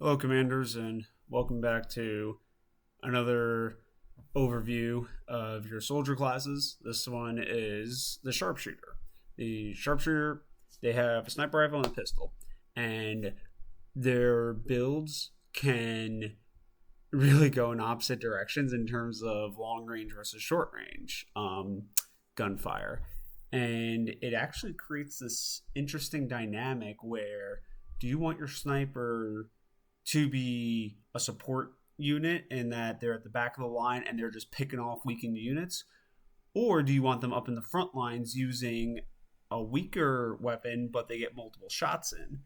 Hello, Commanders, and welcome back to another overview of your soldier classes. This one is the Sharpshooter. The Sharpshooter, they have a sniper rifle and a pistol, and their builds can really go in opposite directions in terms of long range versus short range gunfire. And it actually creates this interesting dynamic where do you want your sniper to be a support unit in that they're at the back of the line and they're just picking off weakened units? Or do you want them up in the front lines using a weaker weapon, but they get multiple shots in?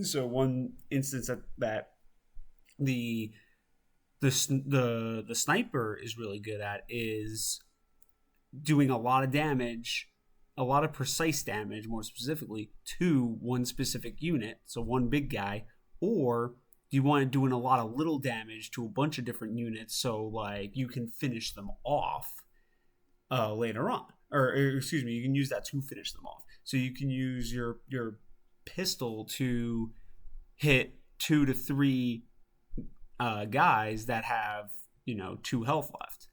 So one instance that the the sniper is really good at is doing a lot of damage, a lot of precise damage, more specifically, to one specific unit, so one big guy, or do you want to doing a lot of little damage to a bunch of different units so like you can finish them off later on, or excuse me, you can use that to finish them off. So you can use your pistol to hit 2 to 3 guys that have 2 health left,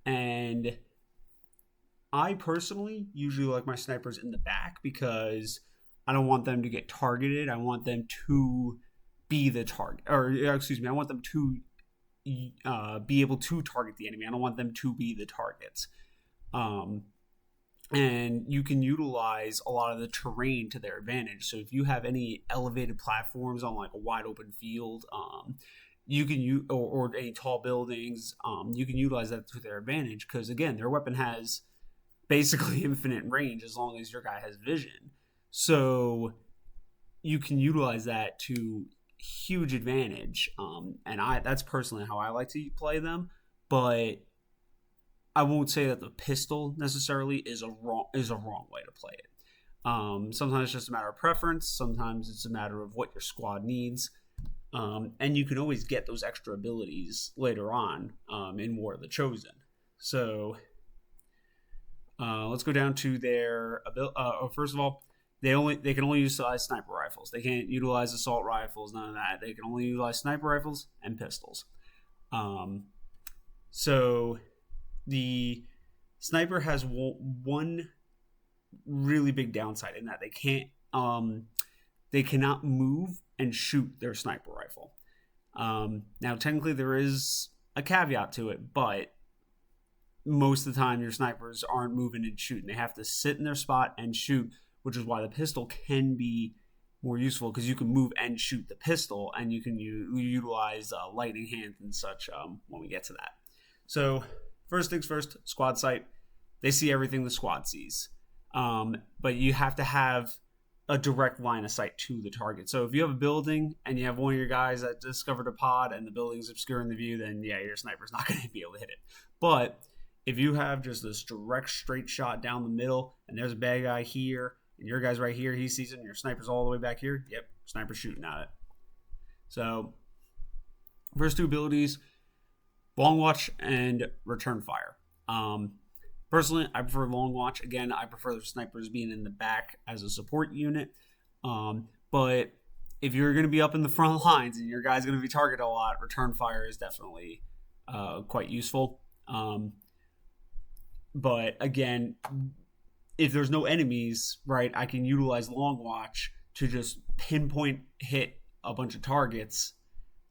and I personally usually like my snipers in the back because I don't want them to get targeted. I want them to be the target, or excuse me, I want them to be able to target the enemy. I don't want them to be the targets. And you can utilize a lot of the terrain to their advantage. So if you have any elevated platforms on like a wide open field, you can use or any tall buildings, you can utilize that to their advantage because again, their weapon has basically infinite range as long as your guy has vision. So you can utilize that to huge advantage. And that's personally how I like to play them. But I won't say that the pistol necessarily is a wrong way to play it. Sometimes it's just a matter of preference. Sometimes it's a matter of what your squad needs. And you can always get those extra abilities later on in War of the Chosen. So let's go down to their first of all, they can only utilize sniper rifles. They can't utilize assault rifles, none of that. They can only utilize sniper rifles and pistols. So the sniper has one really big downside in that they cannot move and shoot their sniper rifle. Now technically there is a caveat to it, but most of the time your snipers aren't moving and shooting. They have to sit in their spot and shoot, which is why the pistol can be more useful because you can move and shoot the pistol, and you can utilize lightning hands and such when we get to that. So first things first, squad sight. They see everything the squad sees, but you have to have a direct line of sight to the target. So if you have a building and you have one of your guys that discovered a pod and the building's obscuring the view, then yeah, your sniper's not going to be able to hit it. But if you have just this direct straight shot down the middle and there's a bad guy here and your guy's right here, he sees it and your sniper's all the way back here, yep, sniper's shooting at it. So first 2 abilities, long watch and return fire. Personally, I prefer long watch. Again, I prefer the snipers being in the back as a support unit. But if you're going to be up in the front lines and your guy's going to be targeted a lot, return fire is definitely quite useful. But again, if there's no enemies, right, I can utilize long watch to just pinpoint hit a bunch of targets,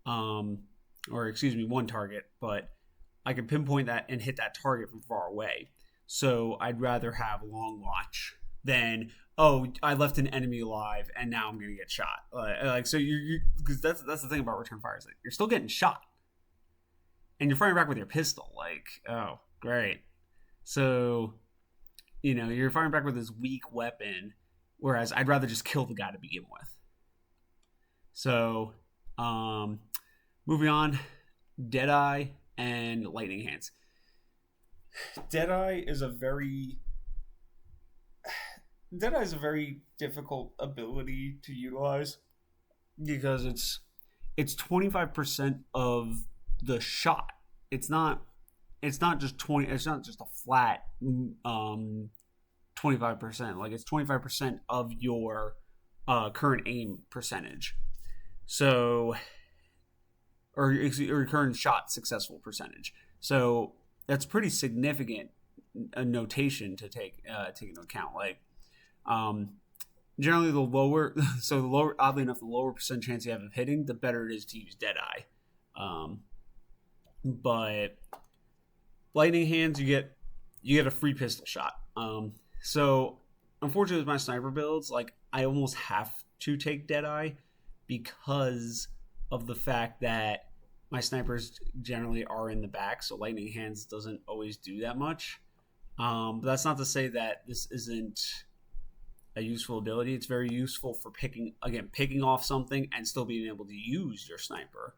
or excuse me, one target, but I can pinpoint that and hit that target from far away. So I'd rather have long watch than, oh, I left an enemy alive and now I'm gonna get shot. So you because that's the thing about return fire is like you're still getting shot, and you're firing back with your pistol. Like, oh, great. So, you're firing back with this weak weapon, whereas I'd rather just kill the guy to begin with. So, moving on, Deadeye and Lightning Hands. Deadeye is a very difficult ability to utilize because it's 25% of the shot. It's not just 20. It's not just a flat 25%. Like it's 25% of your current aim percentage. So, or recurring shot successful percentage. So that's pretty significant a notation to take into account. Like, um, generally the lower, so the lower, oddly enough, the lower percent chance you have of hitting, the better it is to use Deadeye. But lightning hands, you get a free pistol shot. So unfortunately, with my sniper builds, like I almost have to take Deadeye because of the fact that my snipers generally are in the back, so lightning hands doesn't always do that much. But that's not to say that this isn't a useful ability. It's very useful for picking off something and still being able to use your sniper.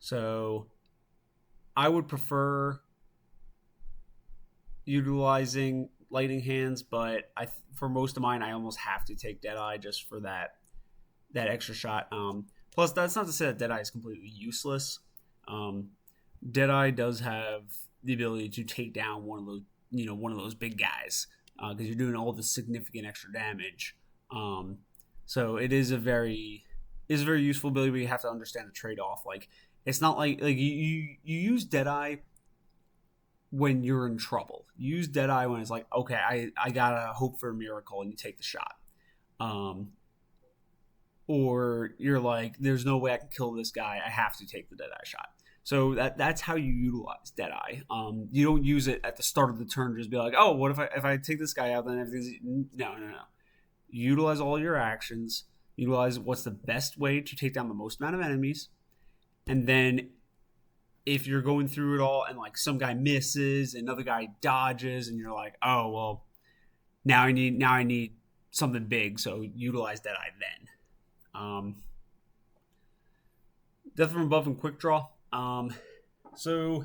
So I would prefer utilizing lightning hands, but for most of mine, I almost have to take Deadeye just for that extra shot. Plus, that's not to say that Deadeye is completely useless. Deadeye does have the ability to take down one of those big guys because you're doing all the significant extra damage. So it is a very useful ability, but you have to understand the trade off. Like it's not like you use Deadeye when you're in trouble. You use Deadeye when it's like, okay, I gotta hope for a miracle, and you take the shot. Or you're like, there's no way I can kill this guy. I have to take the Deadeye shot. So that's how you utilize Deadeye. You don't use it at the start of the turn to just be like, oh, what if I take this guy out, then everything's... No. You utilize all your actions. Utilize what's the best way to take down the most amount of enemies. And then if you're going through it all and like some guy misses, another guy dodges, and you're like, oh, well, now I need something big, so utilize Deadeye then. Death from Above and Quick Draw. So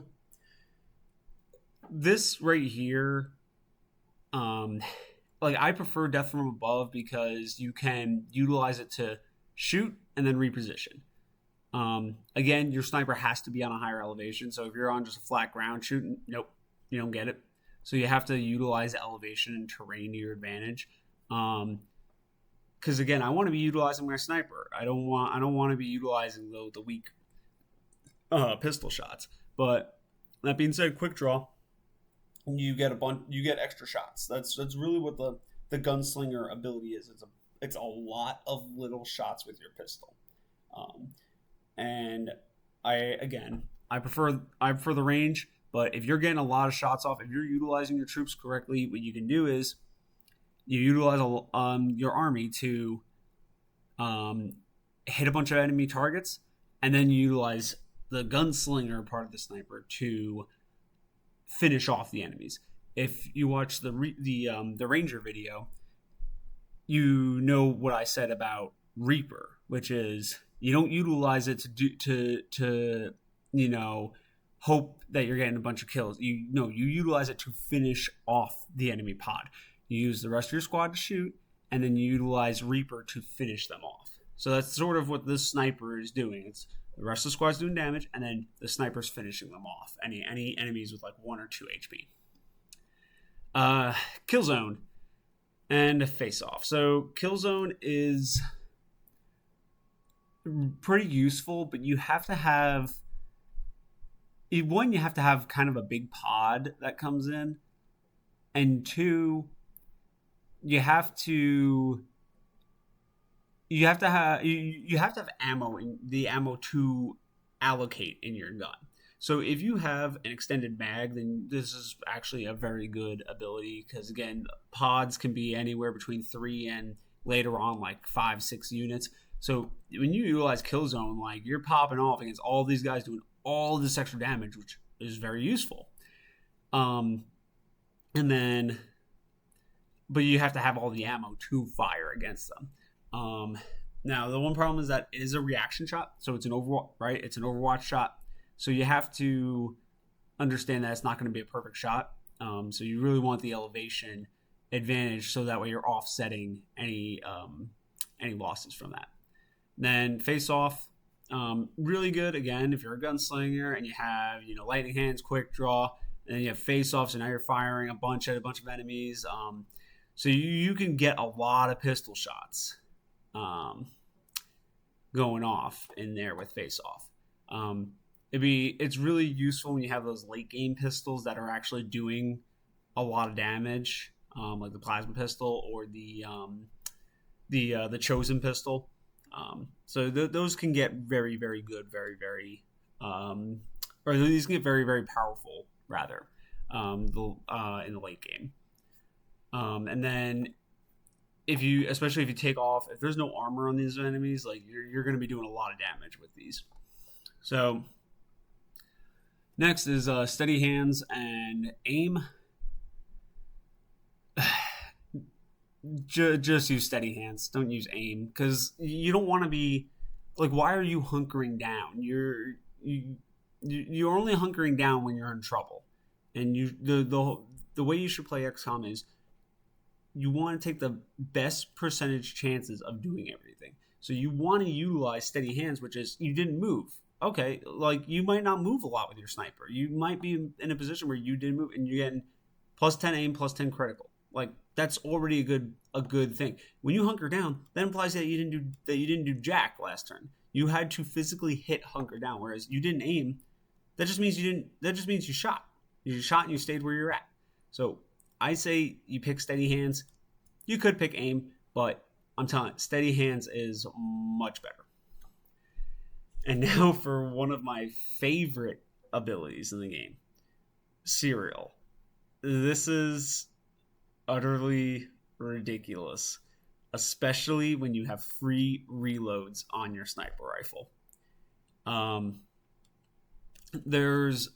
this right here, like I prefer Death from Above because you can utilize it to shoot and then reposition. Again, your sniper has to be on a higher elevation. So if you're on just a flat ground shooting, nope, you don't get it. So you have to utilize elevation and terrain to your advantage. Because again, I want to be utilizing my sniper. I don't want to be utilizing the weak pistol shots. But that being said, quick draw, you get extra shots. That's really what the gunslinger ability is. It's a lot of little shots with your pistol. And I prefer the range. But if you're getting a lot of shots off, if you're utilizing your troops correctly, what you can do is you utilize your army to hit a bunch of enemy targets, and then you utilize the gunslinger part of the sniper to finish off the enemies. If you watch the Ranger video, you know what I said about Reaper, which is you don't utilize it to hope that you're getting a bunch of kills. You utilize it to finish off the enemy pod. You use the rest of your squad to shoot, and then you utilize Reaper to finish them off. So that's sort of what this sniper is doing. It's the rest of the squad's doing damage, and then the sniper's finishing them off. Any enemies with like 1 or 2 HP. Killzone and Face Off. So Killzone is pretty useful, but you have to have kind of a big pod that comes in, and 2, you have to have ammo in the ammo to allocate in your gun. So if you have an extended mag, then this is actually a very good ability because again, pods can be anywhere between 3 and later on like 5-6 units. So when you utilize Killzone, like you're popping off against all these guys doing all this extra damage, which is very useful. But you have to have all the ammo to fire against them. Now, the one problem is that it is a reaction shot, so it's an Overwatch, right? It's an Overwatch shot, so you have to understand that it's not going to be a perfect shot. So you really want the elevation advantage, so that way you're offsetting any losses from that. Then Face Off, really good again if you're a gunslinger and you have lightning hands, quick draw, and then you have Face Off, so now you're firing a bunch of enemies. So you can get a lot of pistol shots. going off in there with face off. It's really useful when you have those late game pistols that are actually doing a lot of damage, like the plasma pistol or the chosen pistol. Those can get very, very good, very, very, or these can get very, very powerful rather, in the late game. And then especially if you take off, if there's no armor on these enemies, like you're going to be doing a lot of damage with these. So next is steady hands and aim. Just use steady hands. Don't use aim, because you don't want to be like, why are you hunkering down? You're only hunkering down when you're in trouble. And the way you should play XCOM is you want to take the best percentage chances of doing everything. So you want to utilize steady hands, which is you didn't move. Okay, like you might not move a lot with your sniper. You might be in a position where you didn't move and you're getting plus 10 aim, plus 10 critical. Like that's already a good thing. When you hunker down, that implies that you didn't do jack last turn. You had to physically hit hunker down, whereas you didn't aim. That just means you shot. You shot and you stayed where you're at. So I say you pick steady hands. You could pick aim, but I'm telling you, steady hands is much better. And now for one of my favorite abilities in the game, Serial. This is utterly ridiculous, especially when you have free reloads on your sniper rifle. There's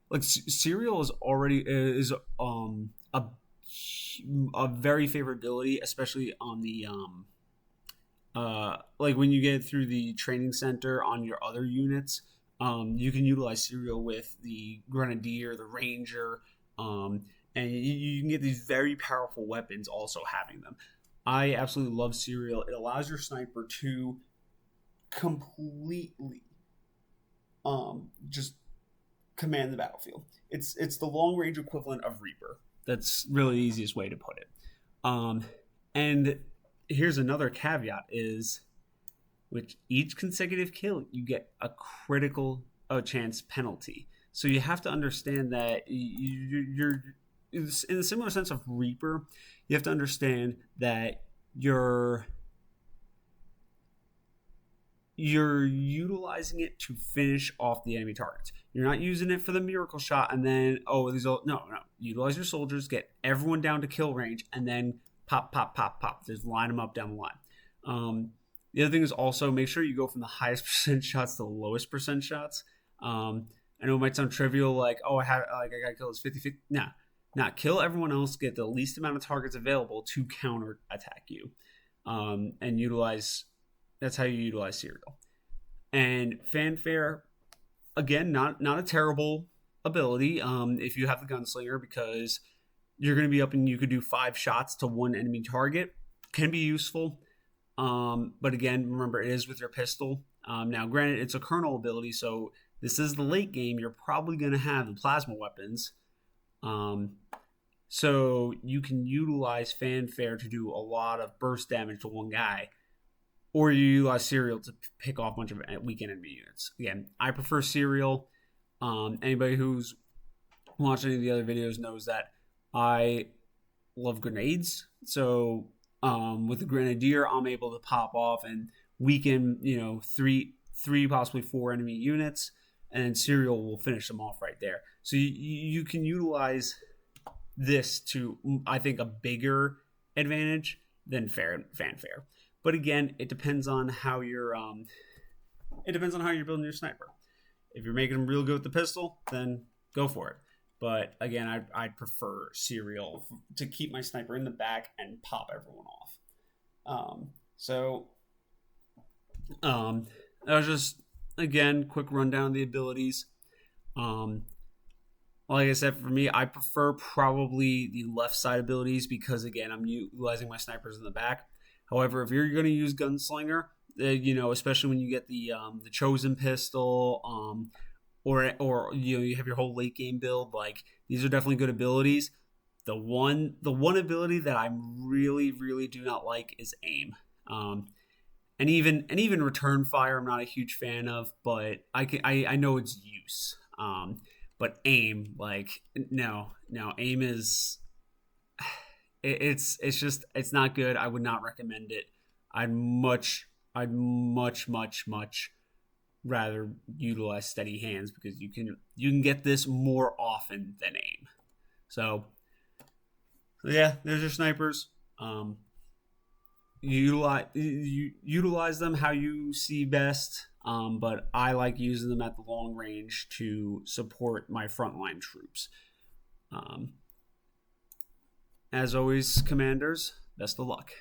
like Serial is a very favorite ability, especially on the like when you get through the training center on your other units. You can utilize Serial with the Grenadier, the Ranger, and you can get these very powerful weapons also having them. I absolutely love Serial. It allows your sniper to completely just command the battlefield. It's the long range equivalent of Reaper. That's really the easiest way to put it. And here's another caveat is, with each consecutive kill, you get a critical chance penalty. So you have to understand that you're in a similar sense of Reaper. You have to understand that you're utilizing it to finish off the enemy targets. You're not using it for the miracle shot and then no. Utilize your soldiers, get everyone down to kill range, and then pop. Just line them up down the line. The other thing is also make sure you go from the highest percent shots to the lowest percent shots. I know it might sound trivial, like, I got to kill this 50-50. Nah, kill everyone else, get the least amount of targets available to counter attack you. And that's how you utilize Serial. And Fanfare, again, not a terrible ability if you have the Gunslinger, because you're going to be up and you could do 5 shots to one enemy target. Can be useful. But again, remember, it is with your pistol. Now, granted, it's a kernel ability, so this is the late game. You're probably going to have the plasma weapons. So you can utilize Fanfare to do a lot of burst damage to one guy, or you utilize Serial to pick off a bunch of weak enemy units. Again, I prefer Serial. Anybody who's watched any of the other videos knows that I love grenades. So with the Grenadier, I'm able to pop off and weaken, three, possibly 4 enemy units, and Serial will finish them off right there. So you can utilize this to, I think, a bigger advantage than Fanfare. But again, it depends on how you're building your sniper. If you're making them real good with the pistol, then go for it. But again, I'd prefer Serial to keep my sniper in the back and pop everyone off. That was just, again, quick rundown of the abilities. Like I said, for me, I prefer probably the left side abilities because, again, I'm utilizing my snipers in the back. However, if you're going to use Gunslinger, especially when you get the Chosen pistol, or you have your whole late game build, like, these are definitely good abilities. The one ability that I really, really do not like is aim. and even return fire I'm not a huge fan of, but I know its use. But aim, like, no, aim is it's just it's not good. I would not recommend it. I'd much rather utilize steady hands because you can get this more often than aim. So yeah, there's your snipers. Utilize them how you see best. But I like using them at the long range to support my frontline troops. Um, as always, commanders, best of luck.